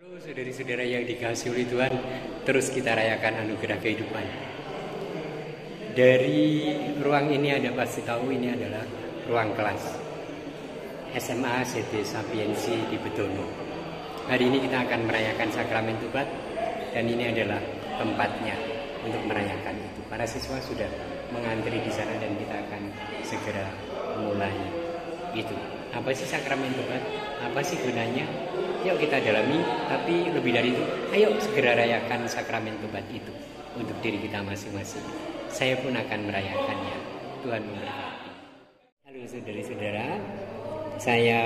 Saudari-saudara yang dikasihi oleh Tuhan, terus kita rayakan anugerah kehidupan. Dari ruang ini Anda pasti tahu ini adalah ruang kelas SMA CD Sapiensi di Betono. Hari ini kita akan merayakan sakramen Tobat dan ini adalah tempatnya untuk merayakan itu. Para siswa sudah mengantri di sana dan kita akan segera mulai itu. Apa sih sakramen Tobat? Apa sih gunanya? Yuk kita dalami, tapi lebih dari itu, ayo segera rayakan sakramen Tobat itu untuk diri kita masing-masing. Saya pun akan merayakannya. Tuhan memberkati. Halo saudara-saudara, saya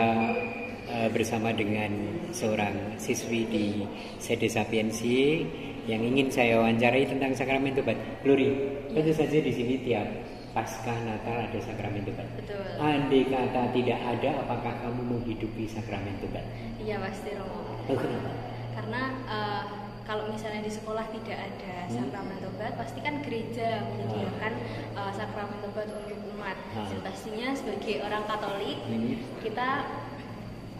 bersama dengan seorang siswi di CD Sapiensi yang ingin saya wawancarai tentang sakramen Tobat. Glory, tentu saja di sini tiap Paskah Natal ada sakramen Tobat. Betul. Andai kata tidak ada, apakah kamu menghidupi sakramen Tobat? Iya pasti Romo. Kenapa? Karena kalau misalnya di sekolah tidak ada sakramen Tobat, pasti kan gereja menyediakan sakramen Tobat untuk umat. Dan pastinya sebagai orang Katolik kita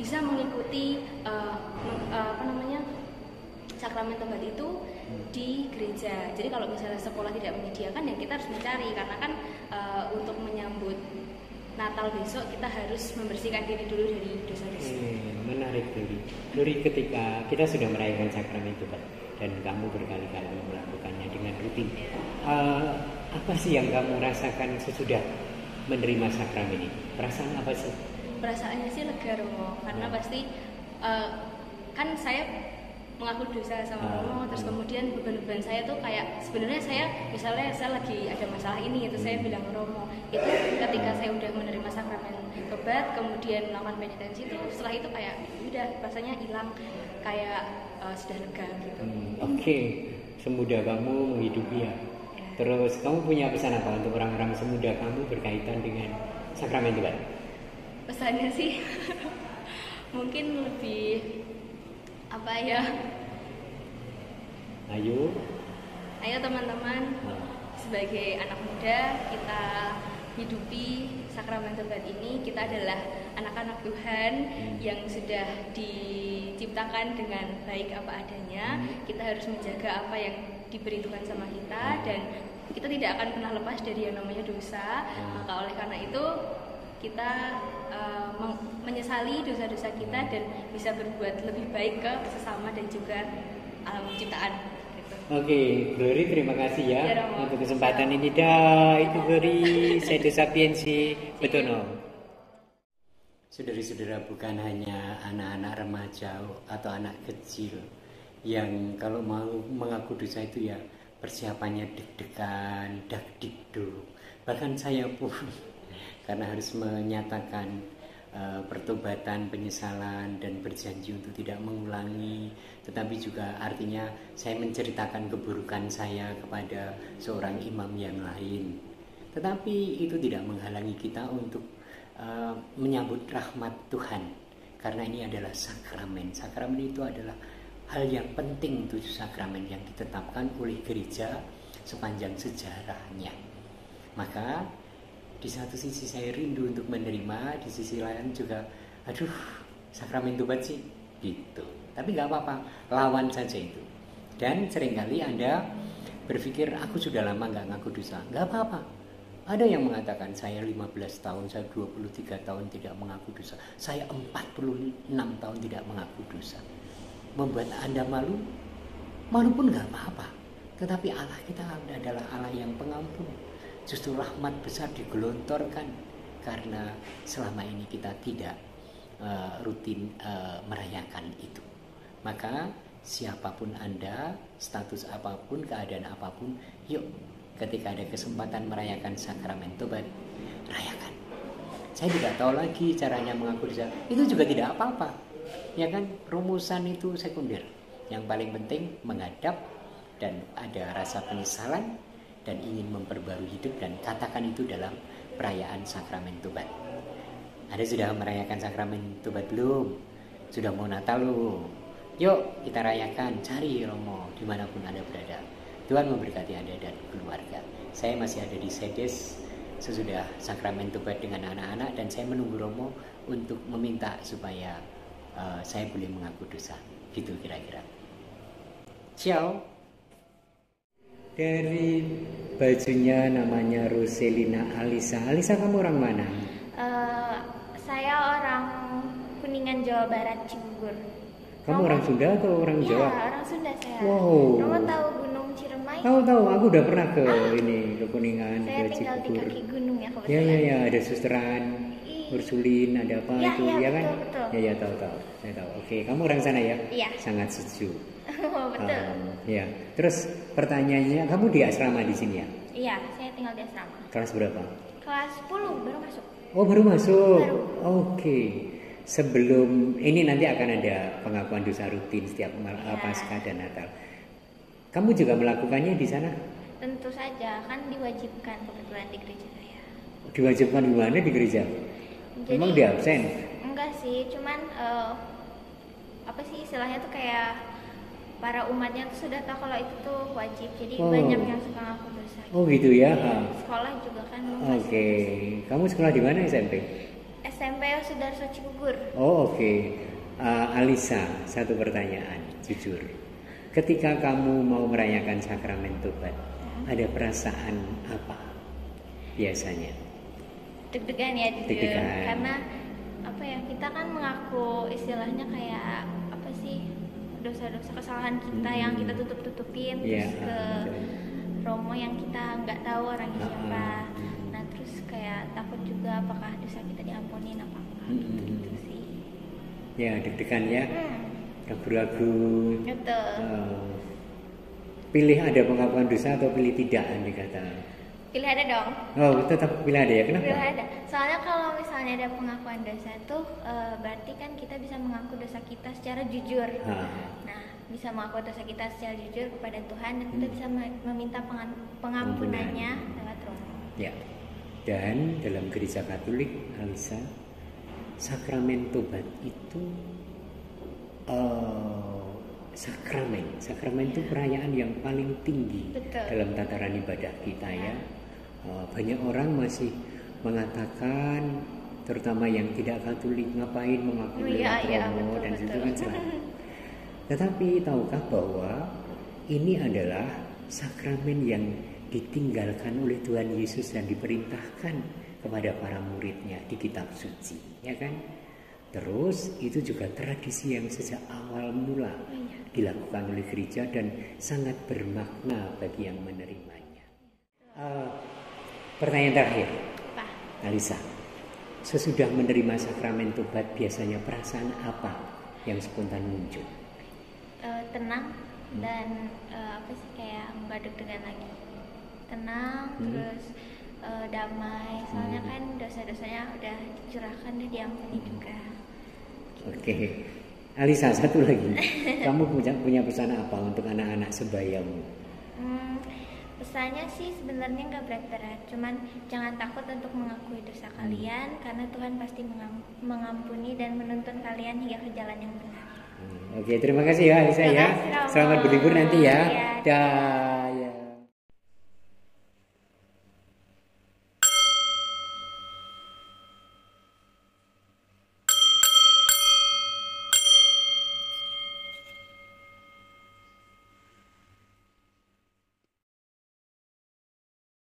bisa mengikuti sakramen Tobat itu di gereja. Jadi kalau misalnya sekolah tidak menyediakan, ya kita harus mencari karena kan untuk menyambut Natal besok kita harus membersihkan diri dulu dari dosa-dosa. Menarik Dori, ketika kita sudah merayakan sakramen Tobat dan kamu berkali-kali melakukannya dengan rutin, apa sih yang kamu rasakan sesudah menerima sakramen ini? Perasaan apa sih? Perasaannya sih lega Romo, karena pasti kan saya mengaku dosa sama Romo, terus kemudian beban-beban saya tuh kayak sebenarnya misalnya saya lagi ada masalah ini, itu saya bilang ke Romo. Itu ketika saya udah menerima sakramen Tobat, kemudian melakukan penitensi itu, setelah itu kayak udah rasanya hilang, kayak sudah lega gitu. Oke. Semudah kamu menghidupi ya. Terus kamu punya pesan apa untuk orang-orang semudah kamu berkaitan dengan sakramen Tobat? Pesannya sih mungkin lebih apa ya? Ayo teman-teman, sebagai anak muda kita hidupi sakramen Tobat ini. Kita adalah anak-anak Tuhan yang sudah diciptakan dengan baik apa adanya. Kita harus menjaga apa yang diberi Tuhan sama kita, dan kita tidak akan pernah lepas dari yang namanya dosa. Maka oleh karena itu kita menyesali dosa-dosa kita dan bisa berbuat lebih baik ke sesama dan juga alam ciptaan. Gitu. Oke, Glory, terima kasih ya, untuk kesempatan ini. Itu Glory, CD Sapiensi Betono. Saudara-saudara, bukan hanya anak-anak remaja atau anak kecil yang kalau mau mengaku dosa itu ya persiapannya deg-degan, dak-dikduk. Bahkan saya pun karena harus menyatakan pertobatan, penyesalan, dan berjanji untuk tidak mengulangi. Tetapi juga artinya saya menceritakan keburukan saya kepada seorang imam yang lain. Tetapi itu tidak menghalangi kita untuk menyambut rahmat Tuhan, karena ini adalah sakramen. Sakramen itu adalah hal yang penting, 7 sakramen yang ditetapkan oleh gereja sepanjang sejarahnya. Maka di satu sisi saya rindu untuk menerima, di sisi lain juga aduh, sakramen Tobat sih gitu. Tapi gak apa-apa, lawan saja itu. Dan seringkali Anda berpikir aku sudah lama gak ngaku dosa. Gak apa-apa. Ada yang mengatakan saya 15 tahun, saya 23 tahun tidak mengaku dosa, saya 46 tahun tidak mengaku dosa. Membuat Anda malu? Malu pun gak apa-apa. Tetapi Allah kita adalah Allah yang pengampun. Justru rahmat besar digelontorkan karena selama ini kita tidak rutin merayakan itu. Maka siapapun Anda, status apapun, keadaan apapun, yuk ketika ada kesempatan merayakan sakramen Tobat, rayakan. Saya tidak tahu lagi caranya mengaku dosa, itu juga tidak apa-apa, ya kan? Rumusan itu sekunder. Yang paling penting menghadap dan ada rasa penyesalan dan ingin memperbarui hidup, dan katakan itu dalam perayaan sakramen Tobat. Anda sudah merayakan sakramen Tobat belum? Sudah mau Natal loh. Yuk kita rayakan, cari Romo dimanapun Anda berada. Tuhan memberkati Anda dan keluarga. Saya masih ada di Sedes sesudah sakramen Tobat dengan anak-anak, dan saya menunggu Romo untuk meminta supaya saya boleh mengaku dosa. Gitu kira-kira. Ciao. Dari bajunya namanya Roselina Alisa. Alisa, kamu orang mana? Saya orang Kuningan, Jawa Barat, Cibubur. Kamu orang Sunda atau orang Jawa? Iya, orang Sunda saya. Wow. Romo tahu Gunung Ciremai? Tahu, aku udah pernah ke ke Kuningan, Saya ke tinggal di Cibubur. kaki gunung ya kebetulan. Ya, ada susteran, Ursulin, ada apa Ya, itu, ya, ya kan? betul. Ya, tahu. Saya tahu. Oke, kamu orang sana ya? Iya. Sangat setuju. Betul. Ya. Terus pertanyaannya, kamu di asrama di sini ya? Iya, saya tinggal di asrama. Kelas berapa? Kelas 10 baru masuk. Oh, baru masuk. Baru. Oke. Sebelum ini nanti akan ada pengakuan dosa rutin setiap Paskah dan Natal. Kamu juga melakukannya di sana? Tentu saja, kan diwajibkan kebetulan di gereja saya. Diwajibkan di mana di gereja? Jadi, Memang di absen? Enggak sih, cuman apa sih istilahnya tuh kayak para umatnya tuh sudah tahu kalau itu tuh wajib. Jadi banyak yang suka ngaku dosa. Oh gitu ya. Sekolah juga kan. Oke. Kamu sekolah di mana SMP? SMP Sudarso Cibubur. Oh oke. Alisa, satu pertanyaan, jujur. Ketika kamu mau merayakan sakramen tobat, ada perasaan apa biasanya? Deg-degan ya jujur. Deg-degan. Karena apa ya, kita kan mengaku istilahnya kayak apa sih, dosa-dosa kesalahan kita yang kita tutup-tutupin terus ke Romo yang kita nggak tahu orangnya siapa. Nah terus kayak takut juga apakah dosa kita diampunin apa enggak gitu sih. Ya deg-degan ya, ragu-ragu. Betul. Pilih ada pengakuan dosa atau pilih tidak, andai kata? Pilih ada dong. Oh tetap pilih ada ya, kenapa? Pilih ada. Soalnya kalau misalnya ada pengakuan dosa tuh berarti kan kita bisa mengaku dosa kita secara jujur. Nah bisa mengaku dosa kita secara jujur kepada Tuhan dan kita bisa meminta pengampunannya lewat Romo. Ya. Dan dalam gereja Katolik, Alisa, sakramen tobat itu sakramen itu perayaan yang paling tinggi. Betul. Dalam tataran ibadah kita ya. Banyak orang masih mengatakan, terutama yang tidak Katolik, ngapain mengaku lewat Romo dan itu kan salah. Tetapi tahukah bahwa ini adalah sakramen yang ditinggalkan oleh Tuhan Yesus dan diperintahkan kepada para muridnya di kitab suci, ya kan? Terus itu juga tradisi yang sejak awal mula dilakukan oleh gereja dan sangat bermakna bagi yang menerimanya. Pertanyaan terakhir, Alisa, sesudah menerima sakramen tobat biasanya perasaan apa yang spontan muncul? Tenang dan apa sih, kayak nggak deg-degan lagi. Tenang, terus damai. Soalnya kan dosa-dosanya udah dicurahkan dan diampuni juga. Oke, Alisa, satu lagi. Kamu punya pesan apa untuk anak-anak sebayamu? Pesannya sih sebenarnya nggak berat-berat, cuman jangan takut untuk mengakui dosa kalian karena Tuhan pasti mengampuni dan menuntun kalian hingga ke jalan yang benar. Oke, terima kasih ya Alisa ya. Selamat berlibur nanti ya. Dah.